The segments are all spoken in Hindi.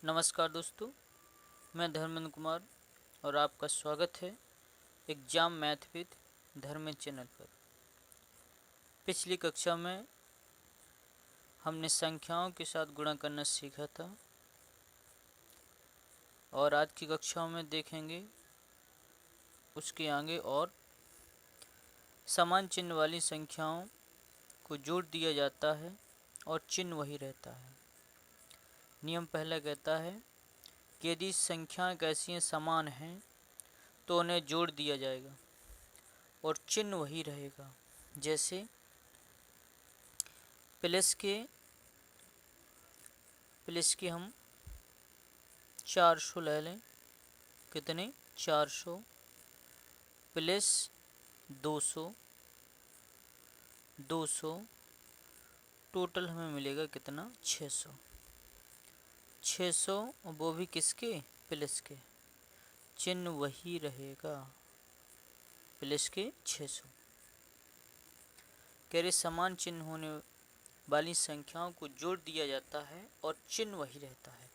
नमस्कार दोस्तों, मैं धर्मेंद्र कुमार और आपका स्वागत है exam math with Dharmendra channel पर। पिछली कक्षा में हमने संख्याओं के साथ गुणा करना सीखा था और आज की कक्षाओं में देखेंगे उसके आगे और समान चिन्ह वाली संख्याओं को जोड़ दिया जाता है और चिन्ह वही रहता है। नियम पहला कहता है कि यदि संख्याएं कैसी समान हैं तो उन्हें जोड़ दिया जाएगा और चिन्ह वही रहेगा। जैसे प्लस के हम 400 ले लें। कितने? 400 प्लस 200 टोटल हमें मिलेगा कितना? 600 और वो भी किसके? प्लस के। चिन्ह वही रहेगा, प्लस के 600। कह रहे समान चिन्ह होने वाली संख्याओं को जोड़ दिया जाता है और चिन्ह वही रहता है।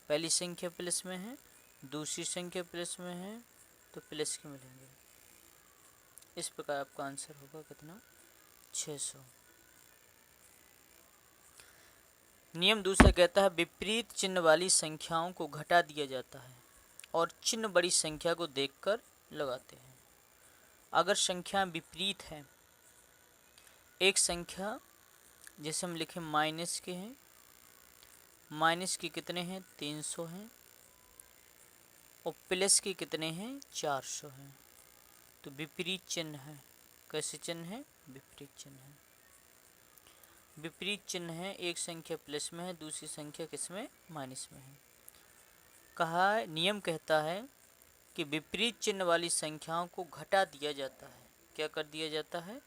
पहली संख्या प्लस में है, दूसरी संख्या प्लस में है तो प्लस के मिलेंगे। इस प्रकार आपका आंसर होगा कितना? 600। नियम दूसरा कहता है विपरीत चिन्ह वाली संख्याओं को घटा दिया जाता है और चिन्ह बड़ी संख्या को देखकर लगाते हैं। अगर संख्या विपरीत है, एक संख्या जैसे हम लिखें माइनस के हैं, माइनस के कितने हैं? 300 हैं और प्लस के कितने हैं? 400 हैं। तो विपरीत चिन्ह है। कैसे चिन्ह है? विपरीत चिन्ह है। विपरीत चिन्ह है, एक संख्या प्लस में है, दूसरी संख्या किसमें? माइनस में है। कहा नियम कहता है कि विपरीत चिन्ह वाली संख्याओं को घटा दिया जाता है। क्या कर दिया जाता है?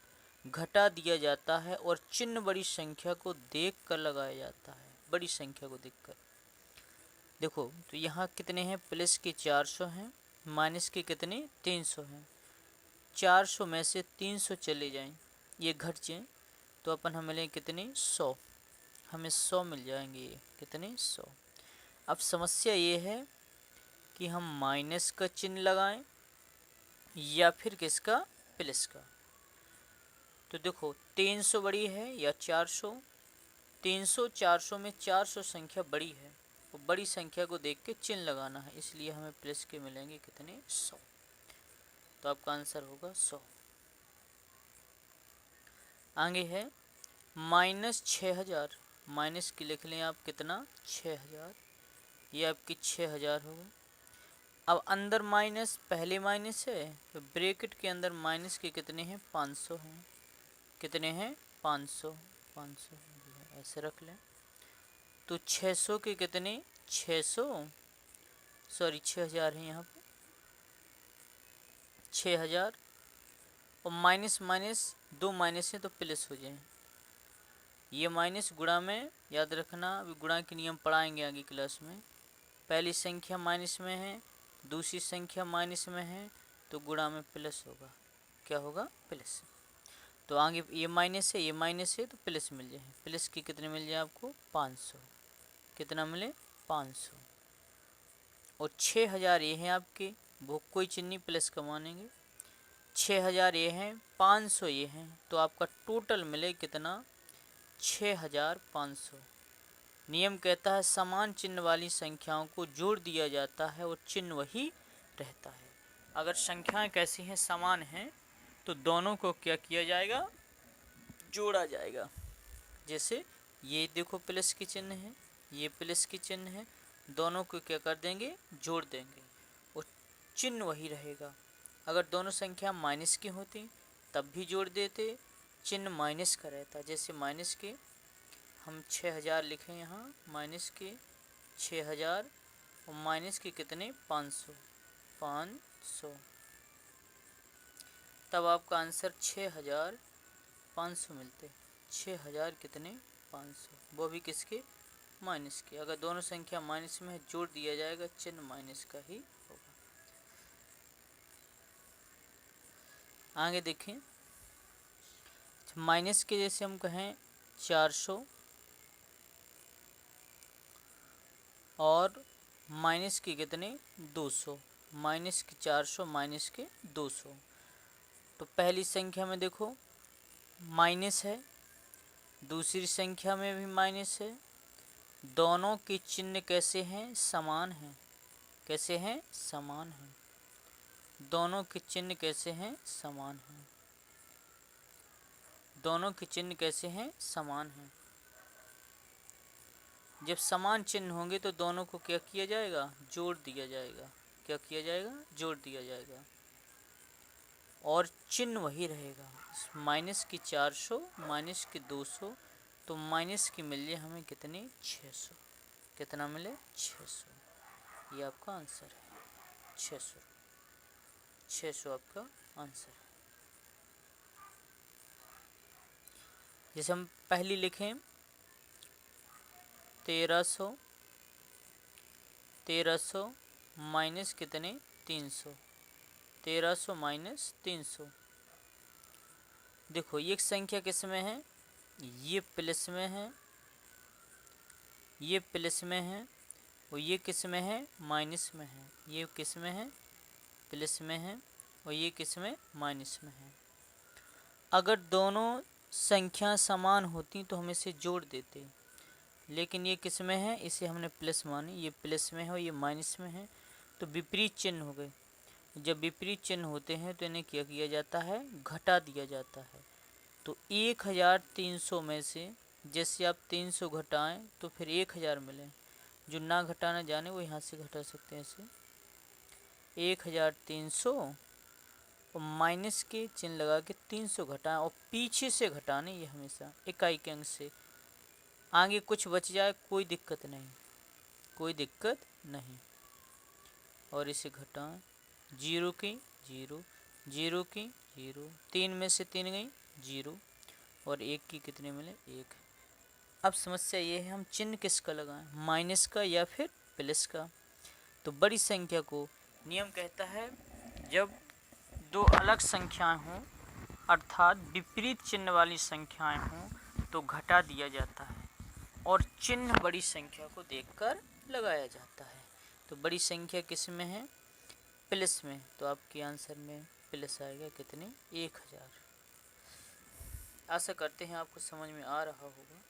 घटा दिया जाता है और चिन्ह बड़ी संख्या को देखकर लगाया जाता है। बड़ी संख्या को देखकर। देखो तो यहाँ कितने हैं? प्लस के 400 हैं, माइनस के कितने? 300 हैं। 400 में से 300 चले जाएं, ये घट जाएं तो अपन हमें लें कितने? 100। हमें 100 मिल जाएंगे। ये कितने? 100। अब समस्या ये है कि हम माइनस का चिन्ह लगाएं या फिर किसका? प्लस का। तो देखो 300 बड़ी है या 400? 300 400 में 400 संख्या बड़ी है, वो बड़ी संख्या को देख के चिन्ह लगाना है, इसलिए हमें प्लस के मिलेंगे कितने? 100। तो आपका आंसर होगा 100। आगे है -6000। माइनस की लिख लें आप कितना? 6000। ये आपकी 6000 होगा। अब अंदर माइनस, पहले माइनस है तो ब्रैकेट के अंदर माइनस के कितने हैं? 500 हैं। कितने हैं? 500। ऐसे रख लें। तो 600 के कितने? 6000 है यहाँ पे। 6000 और माइनस माइनस, दो माइनस है तो प्लस हो जाए। ये माइनस गुणा में याद रखना, अभी गुणा के नियम पढ़ाएंगे आगे क्लास में। पहली संख्या माइनस में है, दूसरी संख्या माइनस में है तो गुणा में प्लस होगा। क्या होगा? प्लस। तो आगे ये माइनस है, ये माइनस है तो प्लस मिल जाए। प्लस की कितने मिल जाए आपको? 500। कितना मिले? 500। और 6000 ये हैं आपके, वो कोई चिन्ह नहीं, प्लस का मानेंगे। 6000 ये हैं, 500 ये हैं, तो आपका टोटल मिले कितना? 6500। नियम कहता है समान चिन्ह वाली संख्याओं को जोड़ दिया जाता है और चिन्ह वही रहता है। अगर संख्याएं कैसी हैं? समान हैं, तो दोनों को क्या किया जाएगा? जोड़ा जाएगा। जैसे ये देखो प्लस की चिन्ह है, ये प्लस की चिन्ह है, दोनों को क्या कर देंगे? जोड़ देंगे और चिन्ह वही रहेगा। अगर दोनों संख्या माइनस की होती तब भी जोड़ देते, चिन्ह माइनस का रहता। जैसे माइनस के हम 6000 लिखें यहाँ, माइनस के 6000 और माइनस के कितने? 500। तब आपका आंसर 6500 मिलते। 6000 कितने? 500, वो भी किसके? माइनस के। अगर दोनों संख्या माइनस में है, जोड़ दिया जाएगा, चिन्ह माइनस का ही होगा। आगे देखें, माइनस के जैसे हम कहें 400 और माइनस के कितने 200, माइनस के 400, माइनस के 200। तो पहली संख्या में देखो माइनस है, दूसरी संख्या में भी माइनस है। दोनों के चिन्ह कैसे हैं? समान हैं। कैसे हैं? समान हैं। दोनों के चिन्ह कैसे हैं? समान हैं। दोनों के चिन्ह कैसे हैं? समान हैं। जब समान चिन्ह होंगे तो दोनों को क्या किया जाएगा? जोड़ दिया जाएगा। क्या किया जाएगा? जोड़ दिया जाएगा। और चिन्ह वही रहेगा, माइनस की 400, माइनस की 200। तो माइनस की मिले हमें कितनी? 600। कितना मिले? 600। ये आपका आंसर है 600। 600 आपका आंसर है। जैसे हम पहली लिखें 1300, 1300 माइनस कितने? 300। 1300 माइनस 300। देखो ये संख्या किस में है? ये प्लस में है, ये प्लस में है, और ये किस में है? माइनस में है। ये किस में है? प्लस में है, और ये किस में? माइनस में है। अगर दोनों संख्या समान होती तो हम इसे जोड़ देते, लेकिन ये किस में है? इसे हमने प्लस मानी, ये प्लस में है और ये माइनस में है, तो विपरीत चिन्ह हो गए। जब विपरीत चिन्ह होते हैं तो इन्हें क्या किया जाता है? घटा दिया जाता है। तो 1300 में से जैसे आप 300 घटाएं तो फिर 1000 मिले। जो ना घटाना जाने वो यहाँ से घटा सकते हैं ऐसे। 1300 और माइनस के चिन्ह लगा के 300 घटाएं, और पीछे से घटाने, ये हमेशा इकाई के अंक से। आगे कुछ बच जाए कोई दिक्कत नहीं, कोई दिक्कत नहीं। और इसे घटाएं, 0 की 0, 0 की 0, 3 में से 3 गई 0, और 1 की कितने मिले? 1। अब समस्या ये है हम चिन्ह किसका लगाएं? माइनस का या फिर प्लस का? तो बड़ी संख्या को नियम कहता है जब दो अलग संख्याएं हों अर्थात विपरीत चिन्ह वाली संख्याएं हों तो घटा दिया जाता है, और चिन्ह बड़ी संख्या को देखकर लगाया जाता है। तो बड़ी संख्या किस में है? प्लस में। तो आपके आंसर में प्लस आएगा कितने? 1000। आशा करते हैं आपको समझ में आ रहा होगा।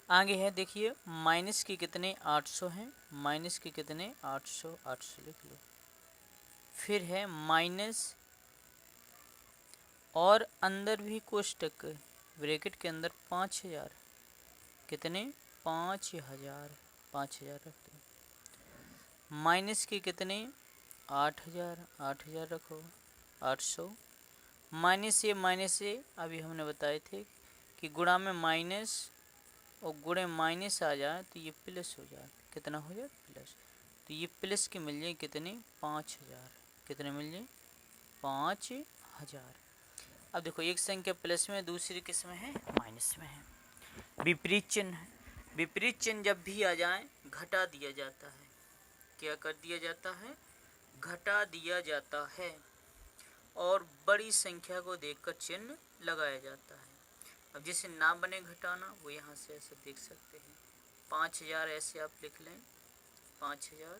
आगे है देखिए माइनस के कितने? 800 हैं। माइनस के कितने? 800। 800 लिख लो। फिर है माइनस और अंदर भी कोष्टक ब्रैकेट के अंदर 5000। कितने? 5000। 5000 रख दो। माइनस के कितने? 8000। 8000 रखो। 800 माइनस से अभी हमने बताए थे कि गुणा में माइनस और गुणे माइनस आ जाए तो ये प्लस हो जाए। कितना हो जाए? प्लस। तो ये प्लस के मिल जाए कितने? 5000। कितने मिल जाए? 5000। अब देखो एक संख्या प्लस में, दूसरी किस में है? माइनस में है। विपरीत चिन्ह है। विपरीत चिन्ह जब भी आ जाए घटा दिया जाता है। क्या कर दिया जाता है? घटा दिया जाता है। और बड़ी संख्या को देखकर चिन्ह लगाया जाता है। अब जिसे ना बने घटाना वो यहाँ से ऐसे देख सकते हैं। 5000 ऐसे आप लिख लें 5000,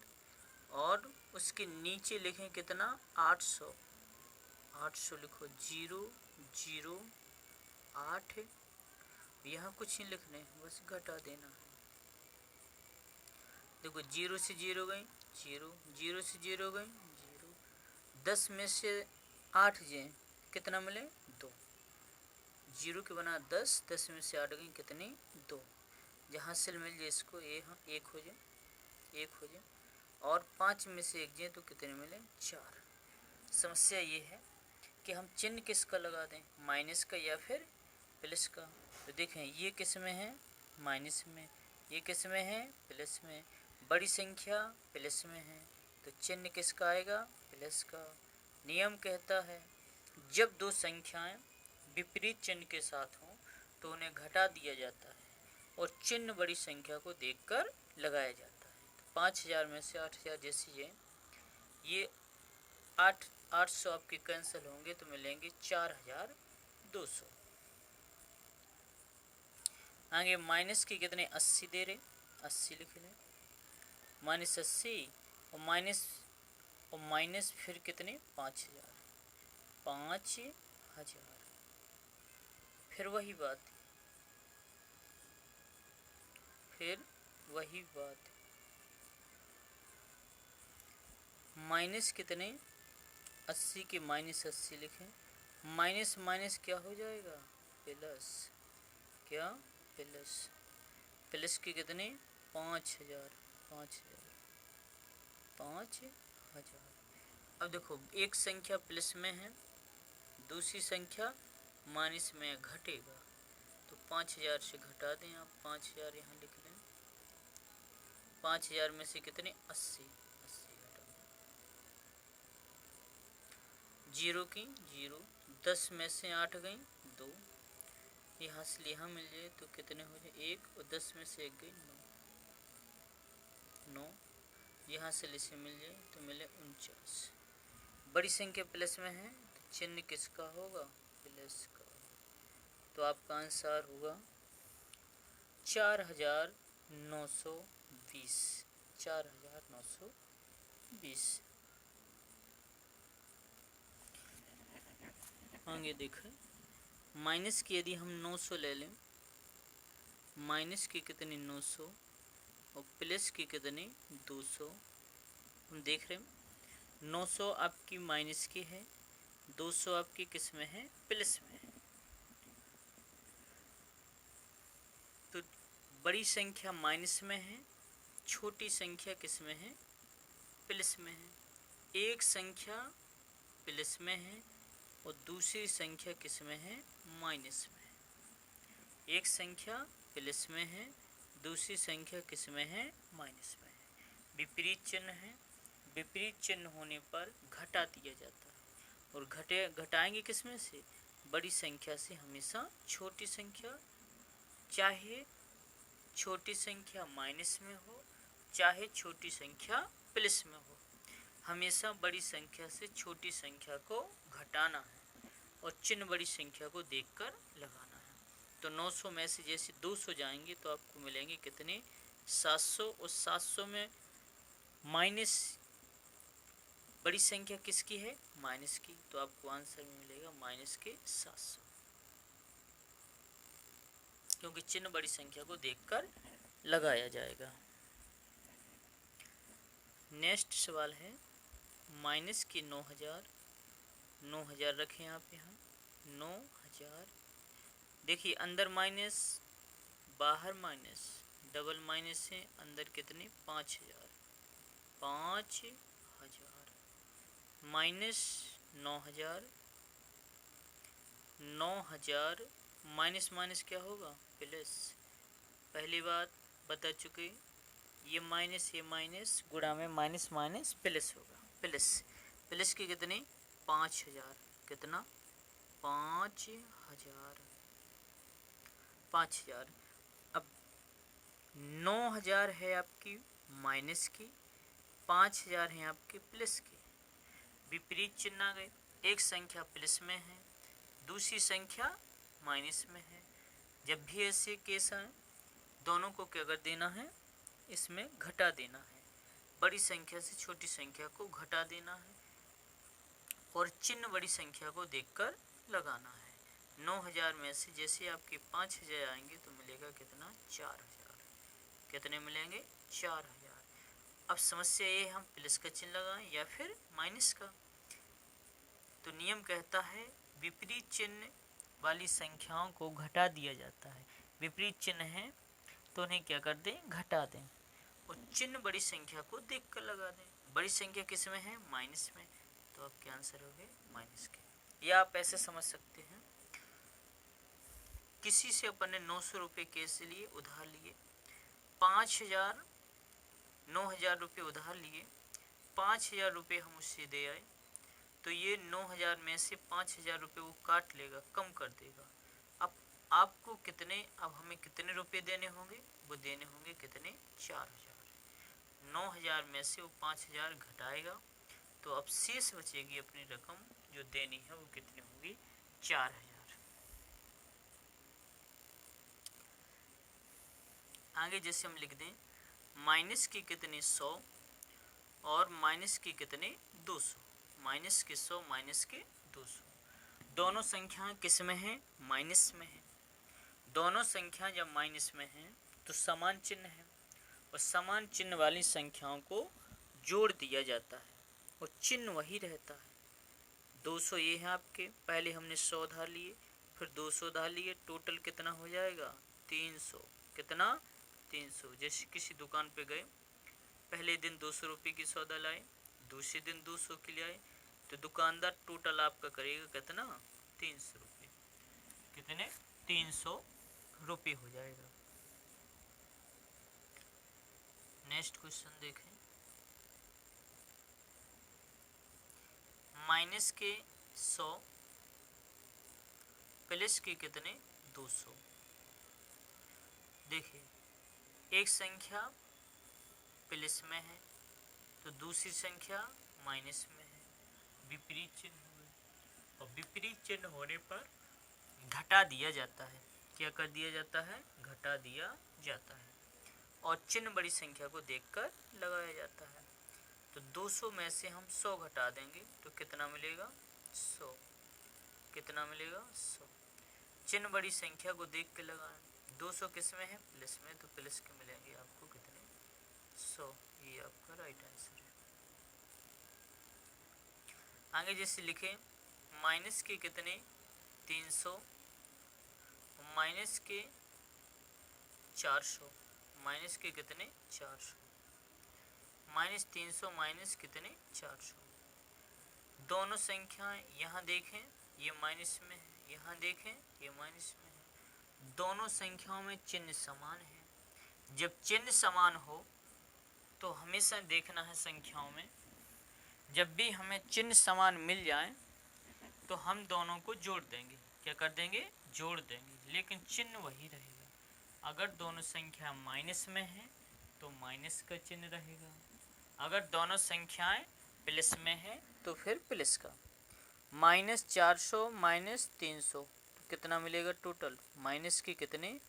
और उसके नीचे लिखें कितना? 800। 800 लिखो। 0 0 8। यहाँ कुछ ही लिखने बस घटा देना है। देखो 0 से 0 गई 0, 0 से 0 गई 0, 10 में से 8 जाए कितना मिले? 2। 0 के बना 10, 10 में से 8 गई कितनी? 2। जहाँ से मिल जाए इसको एक हो जाए, एक हो जाए, और 5 में से 1 जाए तो कितने मिले? 4। समस्या ये है कि हम चिन्ह किसका लगा दें? माइनस का या फिर प्लस का? तो देखें ये किस में है? माइनस में। ये किस में है? प्लस में। बड़ी संख्या प्लस में है तो चिन्ह किसका आएगा? प्लस का। नियम कहता है जब दो संख्याएं विपरीत चिन्ह के साथ हों तो उन्हें घटा दिया जाता है और चिन्ह बड़ी संख्या को देखकर लगाया जाता है। तो 5000 में से 8000 जैसी है, ये 800 आपके कैंसिल होंगे तो मिलेंगे 4200। आगे माइनस के कितने? 80 दे रहे। 80 लिख लें, -80 और माइनस फिर कितने 5000, 5000। फिर वही बात, माइनस कितने 80 के -80 लिखें, माइनस माइनस क्या हो जाएगा प्लस, क्या प्लस, प्लस के कितने 5000, 5000। अब देखो एक संख्या प्लस में है, दूसरी संख्या माइनस में घटेगा, तो 5000 से घटा दें आप, 5000 यहाँ लिख लें, 5000 में से कितने 80 घटा दें, 0 की 0, 10 में से 8 गई 2, यहाँ से यहाँ मिल जाए तो कितने हो जाए 1, और 10 में से 1 गई 9, यहाँ से इसे मिल जाए तो मिले 49। बड़ी संख्या प्लस में है तो चिन्ह किसका होगा, प्लस का, तो आपका आंसर होगा 4920, 4920। आगे देखें, माइनस की यदि हम 900 ले लें, माइनस की कितनी 900 और प्लस की कितनी 200, हम देख रहे हैं 900 आपकी माइनस की है, 200 आपकी किस में है, प्लस में है। तो बड़ी संख्या माइनस में है, छोटी संख्या किस में है, प्लस में है। एक संख्या प्लस में है और दूसरी संख्या किस में है, माइनस में है। एक संख्या प्लस में है, दूसरी संख्या किस में है, माइनस में है। विपरीत चिन्ह है, विपरीत चिन्ह होने पर घटा दिया जाता है, और घटाएंगे किस में से, बड़ी संख्या से हमेशा छोटी संख्या, चाहे छोटी संख्या माइनस में हो चाहे छोटी संख्या प्लस में हो, हमेशा बड़ी संख्या से छोटी संख्या को घटाना है और चिन्ह बड़ी संख्या को देखकर लगाना है। तो 900 में से जैसे 200 जाएंगे तो आपको मिलेंगे कितने 700, और 700 में माइनस बड़ी संख्या किसकी है, माइनस की, तो आपको आंसर में मिलेगा माइनस के 700, क्योंकि चिन्ह बड़ी संख्या को देखकर लगाया जाएगा। नेक्स्ट सवाल है माइनस की 9000, 9000 रखें आप यहाँ 9000। देखिए अंदर माइनस बाहर माइनस, डबल माइनस है, अंदर कितने 5000, 5000 माइनस 9000, 9000 माइनस माइनस क्या होगा, प्लस। पहली बात बता चुके, ये माइनस गुणा में माइनस माइनस प्लस होगा, प्लस। प्लस के कितने 5000, कितना 5000, 5000। अब 9000 है आपकी माइनस की, 5000 है आपके प्लस की, विपरीत चिन्ह आ गए। एक संख्या प्लस में है, दूसरी संख्या माइनस में है। जब भी ऐसे केस आए दोनों को क्या कर देना है, इसमें घटा देना है, बड़ी संख्या से छोटी संख्या को घटा देना है और चिन्ह बड़ी संख्या को देखकर लगाना है। 9000 में से जैसे आपके 5000 आएंगे तो मिलेगा कितना 4000, कितने मिलेंगे 4000। अब समस्या ये हम प्लस का चिन्ह लगाएं या फिर माइनस का, तो नियम कहता है विपरीत चिन्ह वाली संख्याओं को घटा दिया जाता है। विपरीत चिन्ह है तो उन्हें क्या कर दें, घटा दें, और चिन्ह बड़ी संख्या को देखकर लगा दें। बड़ी संख्या किस में है, माइनस में, तो आपके आंसर हो गए माइनस के। या आप ऐसे समझ सकते हैं, किसी से अपन ने 900 रुपये केस लिए उधार लिए, 5000 9000 रुपये उधार लिए, 5000 रुपये हम उससे दे आए, तो ये 9000 में से 5000 रुपये वो काट लेगा, कम कर देगा। अब आपको कितने, अब हमें कितने रुपये देने होंगे, वो देने होंगे कितने 4000। 9000 में से वो 5000 घटाएगा, तो अब शेष बचेगी अपनी रकम जो देनी है, वो कितनी होगी 4000। आगे जैसे हम लिख दें माइनस के कितने 100 और माइनस के कितने 200, माइनस के 100 माइनस के 200। दोनों संख्याएं किस में हैं? माइनस में है। दोनों संख्या जब माइनस में हैं तो समान चिन्ह है और समान चिन्ह वाली संख्याओं को जोड़ दिया जाता है और चिन्ह वही रहता है। 200 ये है आपके, पहले हमने 100 धार लिए, फिर 200 धार लिए, टोटल कितना हो जाएगा? 300। कितना? 300। जैसे किसी दुकान पे गए, पहले दिन 200 रुपये की सौदा लाए, दूसरे दिन 200 की लाए, तो दुकानदार टोटल आपका करेगा कितना? 300 रुपये। कितने? 300 रुपये हो जाएगा। नेक्स्ट क्वेश्चन देखें। माइनस के 100 प्लस के कितने? 200। देखिए, एक संख्या प्लस में है तो दूसरी संख्या माइनस में है, विपरीत चिन्ह हुए और विपरीत चिन्ह होने पर घटा दिया जाता है। क्या कर दिया जाता है? घटा दिया जाता है और चिन्ह बड़ी संख्या को देखकर लगाया जाता है। तो 200 में से हम 100 घटा देंगे तो कितना मिलेगा? 100। कितना मिलेगा? 100। चिन्ह बड़ी संख्या को देख के लगाएं। 200 किस में है? प्लस में, तो प्लस के मिलेंगे आपको कितने? 100। ये आपका राइट आंसर है। आगे जैसे लिखें, माइनस के कितने? 300 माइनस के 400, माइनस के कितने? 400। माइनस 300 माइनस कितने? 400। दोनों संख्याएं यहाँ देखें ये माइनस में है, यहाँ देखें ये माइनस में है। दोनों संख्याओं में चिन्ह समान है। जब चिन्ह समान हो तो हमेशा देखना है संख्याओं में, जब भी हमें चिन्ह समान मिल जाए तो हम दोनों को जोड़ देंगे। क्या कर देंगे? जोड़ देंगे, लेकिन चिन्ह वही रहेगा। अगर दोनों संख्या माइनस में है तो माइनस का चिन्ह रहेगा, अगर दोनों संख्याएं प्लस में है तो फिर प्लस का। माइनस 400 माइनस 300 तो कितना मिलेगा टोटल? माइनस के कितने?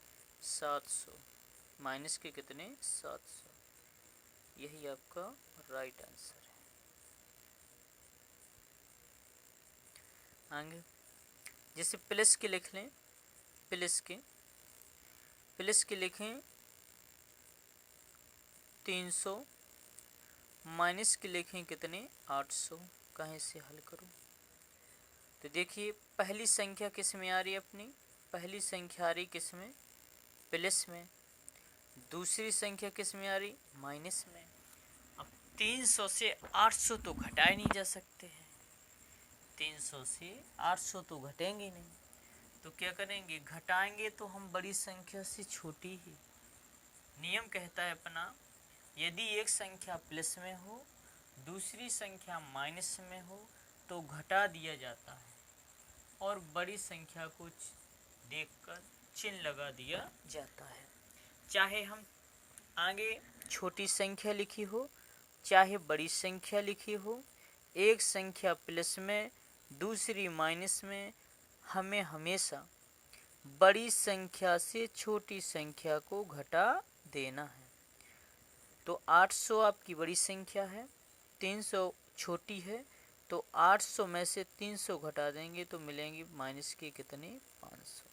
700। माइनस के कितने? 700। यही आपका राइट आंसर है। आगे जैसे प्लस के लिख लें, प्लस के लिखें 300, माइनस के लिखें कितने? 800। कहीं से हल करूं? तो देखिए, पहली संख्या किस में आ रही है अपनी? पहली संख्या आ रही किस में? प्लस में। दूसरी संख्या किस में आ रही? माइनस में। अब 300 से 800 तो घटाए नहीं जा सकते हैं, 300 से 800 तो घटेंगे नहीं, तो क्या करेंगे? घटाएंगे तो हम बड़ी संख्या से छोटी ही। नियम कहता है अपना, यदि एक संख्या प्लस में हो दूसरी संख्या माइनस में हो तो घटा दिया जाता है और बड़ी संख्या को देखकर चिन्ह लगा दिया जाता है। चाहे हम आगे छोटी संख्या लिखी हो चाहे बड़ी संख्या लिखी हो, एक संख्या प्लस में दूसरी माइनस में, हमें हमेशा बड़ी संख्या से छोटी संख्या को घटा देना है। तो 800 आपकी बड़ी संख्या है, 300 छोटी है, तो 800 में से 300 घटा देंगे तो मिलेंगे माइनस के कितने? 500।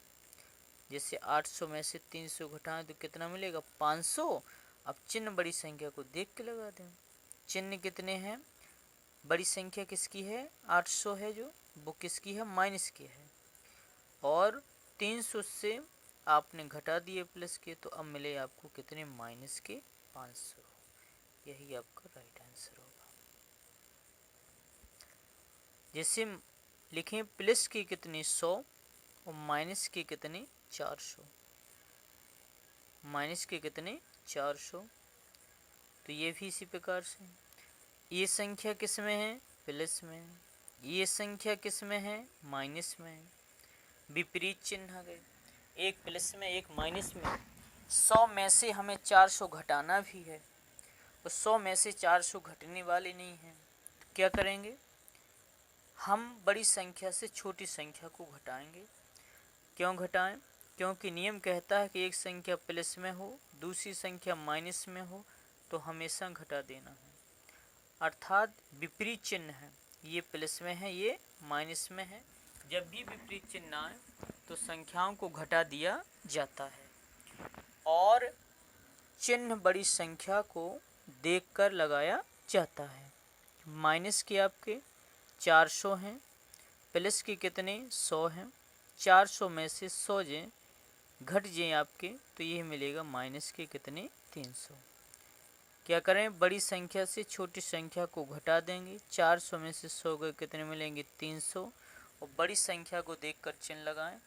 जैसे 800 में से 300 घटाएं तो कितना मिलेगा? 500। अब चिन्ह बड़ी संख्या को देख के लगा दें। चिन्ह कितने हैं? बड़ी संख्या किसकी है? 800 है, जो वो किसकी है? माइनस की है। और 300 से आपने घटा दिए प्लस के, तो अब मिले आपको कितने? माइनस के 500। यही आपका राइट आंसर होगा। जैसे लिखें प्लस के कितने? 100 और माइनस के कितने? 400। माइनस के कितने? 400। तो ये भी इसी प्रकार से, ये संख्या किस में है? प्लस में। ये संख्या किस में है? माइनस में। विपरीत चिन्ह आ गए, एक प्लस में एक माइनस में। 100 में से हमें 400 घटाना भी है और 100 में से 400 घटने वाले नहीं हैं, तो क्या करेंगे? हम बड़ी संख्या से छोटी संख्या को घटाएंगे। क्यों घटाएं? क्योंकि नियम कहता है कि एक संख्या प्लस में हो दूसरी संख्या माइनस में हो तो हमेशा घटा देना है। अर्थात विपरीत चिन्ह है, ये प्लस में है, ये माइनस में है। जब भी विपरीत चिन्ह आए तो संख्याओं को घटा दिया जाता है और चिन्ह बड़ी संख्या को देखकर लगाया जाता है। माइनस के आपके 400 हैं, प्लस के कितने 100 हैं। 400 में से 100 जे घट जाए आपके तो ये मिलेगा माइनस के कितने 300। क्या करें, बड़ी संख्या से छोटी संख्या को घटा देंगे। 400 में से 100 गए कितने मिलेंगे 300 और बड़ी संख्या को देखकर चिन्ह लगाएं।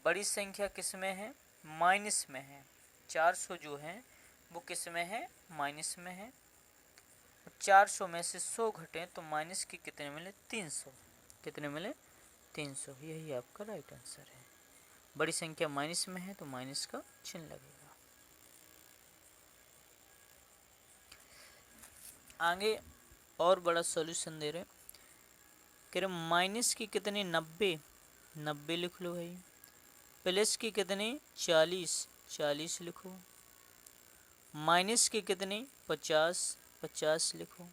बड़ी संख्या किस में है, माइनस में है। 400 जो है वो किस में है, माइनस में है। 400 में से 100 घटे तो माइनस के कितने मिले 300, कितने मिले 300। यही आपका राइट आंसर है। बड़ी संख्या माइनस में है तो माइनस का चिन्ह लगेगा। आगे और बड़ा सॉल्यूशन दे रहे, कह रहे माइनस की कितने 90 लिख लो भाई। प्लस की कितने 40 लिखो। माइनस के कितने 50 लिखो।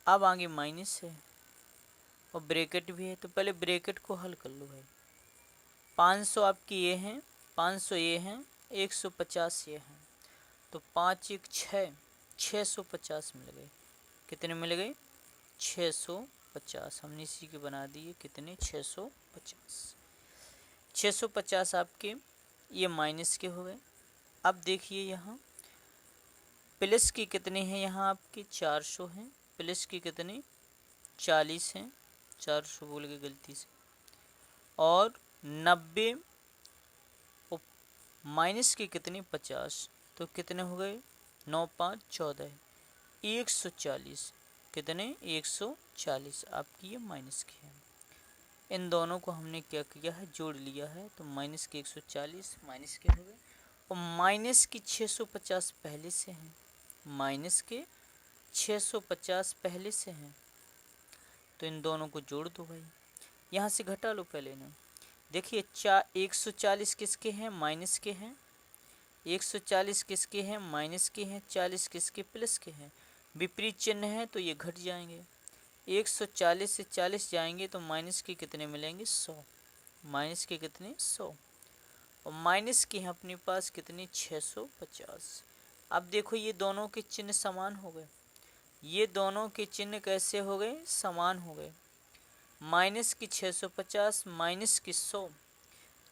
अब आगे माइनस है और ब्रैकेट भी है तो पहले ब्रैकेट को हल कर लो भाई। 500 आपकी ये हैं, 500 ये हैं, 150 ये हैं, तो 5 1 6, 650 मिल गए। कितने मिल गए 650। हमने इसी के बना दिए कितने 650 आपके ये माइनस के हो गए। अब देखिए यहाँ प्लस के कितने हैं, यहाँ आपके 400 हैं, प्लस के कितने 40 हैं, 400 बोल के गलती से, और 90 और माइनस के कितने 50, तो कितने हो गए 9 5 14, 140। कितने 140 आपकी ये माइनस की है। इन दोनों को हमने क्या किया है, जोड़ लिया है, तो माइनस के 140 माइनस के हो गए और माइनस की 650 पहले से हैं, माइनस के 650 पहले से हैं, तो इन दोनों को जोड़ दो भाई। यहाँ से घटा लो पहले ना। देखिए 140 किसके हैं, माइनस के हैं। 140 किसके हैं, माइनस के हैं। 40 किसके, प्लस के हैं। विपरीत चिन्ह है तो ये घट जाएंगे। 140 से 40 जाएंगे तो माइनस के कितने मिलेंगे 100, माइनस के कितने 100 और माइनस के हैं अपने पास कितने 650। अब देखो ये दोनों के चिन्ह समान हो गए, ये दोनों के चिन्ह कैसे हो गए, समान हो गए। माइनस की 650 माइनस की 100,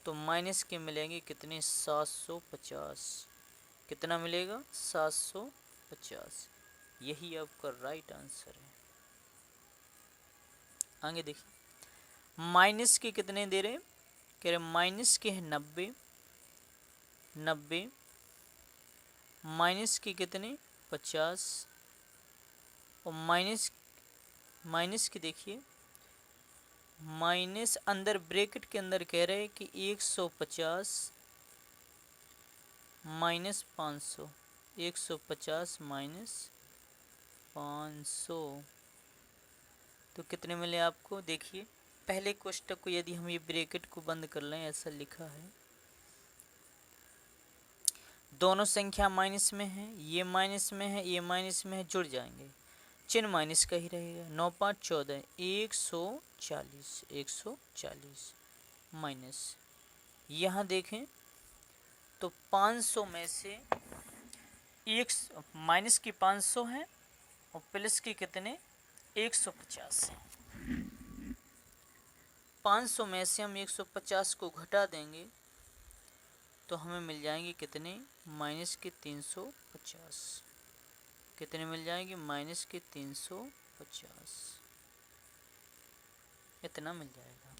तो माइनस के मिलेंगे कितने 750। कितना मिलेगा 750। यही आपका राइट आंसर है। आगे देखिए माइनस के कितने दे रहे, कह रहे माइनस के हैं 90, माइनस के कितने 50 और माइनस के देखिए माइनस अंदर ब्रैकेट के अंदर कह रहे हैं कि 150 माइनस 500, 150 माइनस 500, तो कितने मिले आपको। देखिए पहले कोष्टक को यदि हम ये ब्रैकेट को बंद कर लें, ऐसा लिखा है, दोनों संख्या माइनस में है, ये माइनस में है, ये माइनस में है, जुड़ जाएंगे, चिन्ह माइनस का ही रहेगा। 9 5 14, 140 माइनस। यहाँ देखें तो 500 में से एक माइनस की 500 है और प्लस के कितने 150 है। 500 में से हम 150 को घटा देंगे तो हमें मिल जाएंगे कितने माइनस के 350। कितने मिल जाएंगे माइनस के 350, इतना मिल जाएगा।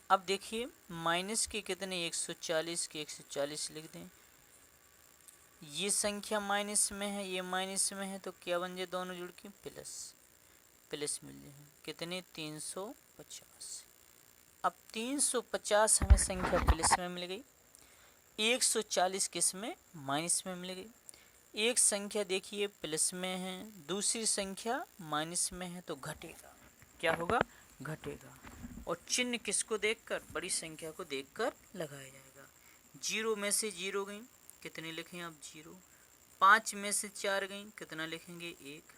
अब देखिए माइनस के कितने 140 के 140 लिख दें। ये संख्या माइनस में है, ये माइनस में है, तो क्या बन जाए दोनों जुड़ के प्लस मिल जाए कितने 350। अब 350 हमें संख्या प्लस में मिल गई, 140 किस में माइनस में मिल गई। एक संख्या देखिए प्लस में है, दूसरी संख्या माइनस में है, तो घटेगा, क्या होगा घटेगा। और चिन्ह किसको देखकर, बड़ी संख्या को देखकर लगाया जाएगा। जीरो में से जीरो गई, कितने लिखें आप? जीरो। 5 में से 4 गई, कितना लिखेंगे? 1।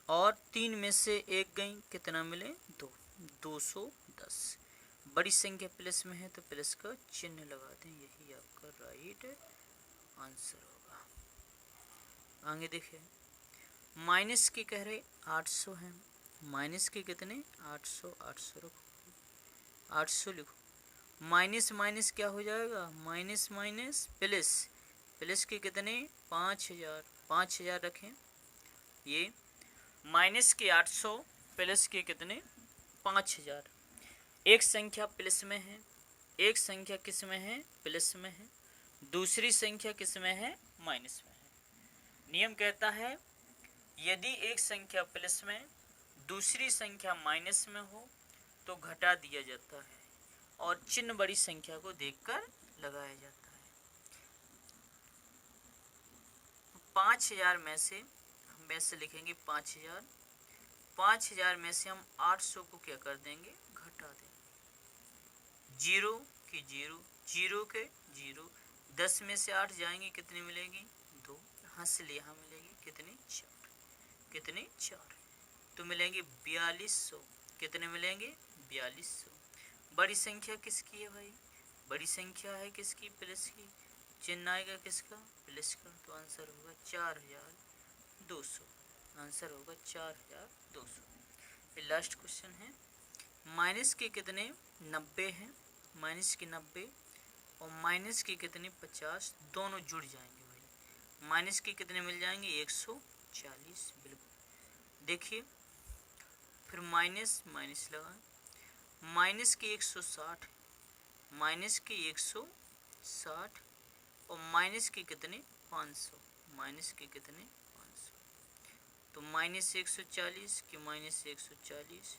और 3 में से 1 गई, कितना मिले? 2। 210। बड़ी संख्या प्लस में है तो प्लस का चिन्ह लगा दें, यही आपका राइट आंसर होगा। आगे देखिए, माइनस के कह रहे 800 हैं, माइनस के कितने? 800। 800 रखो, 800 लिखो। माइनस माइनस क्या हो जाएगा? माइनस माइनस प्लस, प्लस के कितने? 5000। 5000 रखें। ये माइनस के 800 प्लस के कितने? 5000। एक संख्या प्लस में है, एक संख्या किस में है? प्लस में है। दूसरी संख्या किस में है? माइनस में है। नियम कहता है यदि एक संख्या प्लस में दूसरी संख्या माइनस में हो तो घटा दिया जाता है और चिन्ह बड़ी संख्या को देखकर लगाया जाता है। 5000 में से हम वैसे लिखेंगे 5000। 5000 में से हम 800 को क्या कर देंगे? घटा देंगे। जीरो की जीरो, जीरो के जीरो। 10 में से 8 जाएंगे, कितनी मिलेगी? 2। यहाँ से यहाँ मिलेगी कितनी? 4। कितनी? 4। तो मिलेंगे 4200। कितने मिलेंगे? 4200। बड़ी संख्या किसकी है भाई? बड़ी संख्या है किसकी? प्लस की। चिन्ह आएगा किसका? प्लस का। तो आंसर होगा 4200। आंसर होगा 4200। फिर लास्ट क्वेश्चन है, माइनस के कितने? 90 हैं, माइनस के 90 और माइनस के कितने? 50। दोनों जुड़ जाएंगे भाई। माइनस के कितने मिल जाएंगे? 140। बिल्कुल। देखिए फिर माइनस माइनस लगाएं, माइनस के 160, माइनस के 160 और माइनस के कितने? 500। माइनस के कितने? 500। तो माइनस 140 के माइनस 140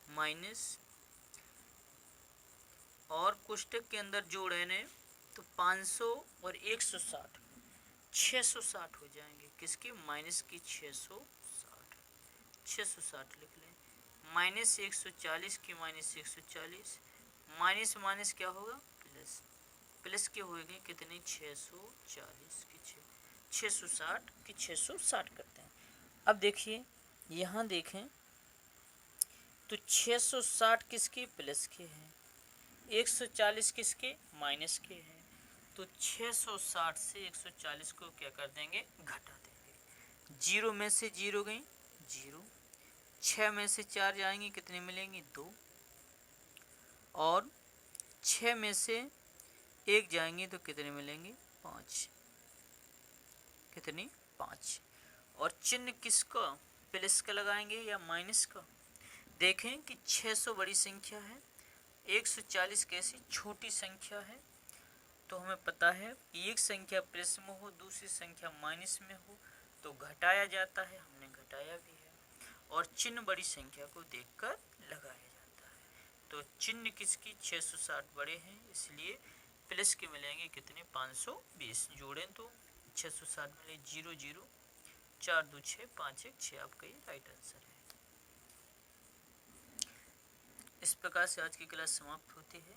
माइनस और कोष्टक के अंदर जोड़े ने तो 500 और 160 660 हो जाएंगे। किसके? माइनस की 660। 660 लिख लें। माइनस 140 की माइनस 140 माइनस माइनस क्या होगा? प्लस। प्लस के होंगे कितने? 640 की 660 की 660 करते हैं। अब देखिए यहाँ देखें तो 660 किसके? प्लस के हैं, 140 किसके? माइनस के हैं। तो 660 से 140 को क्या कर देंगे? घटा देंगे। जीरो में से जीरो गई, जीरो। 6 में से 4 जाएंगे, कितने मिलेंगे? 2। और 6 में से 1 जाएंगे तो कितने मिलेंगे? 5। कितनी? 5। और चिन्ह किसका? प्लस का लगाएंगे या माइनस का? देखें कि 600 बड़ी संख्या है, 140 कैसी छोटी संख्या है। तो हमें पता है कि एक संख्या प्लस में हो दूसरी संख्या माइनस में हो तो घटाया जाता है, हमने घटाया भी है। और चिन्ह बड़ी संख्या को देखकर लगाया जाता है। तो चिन्ह किसकी? 660 बड़े हैं, इसलिए प्लस के मिलेंगे कितने? 520। जोड़ें तो 660 मिले 0 0 4 2 6 5 1 6 आपका ये राइट आंसर है। इस प्रकार से आज की क्लास समाप्त होती है।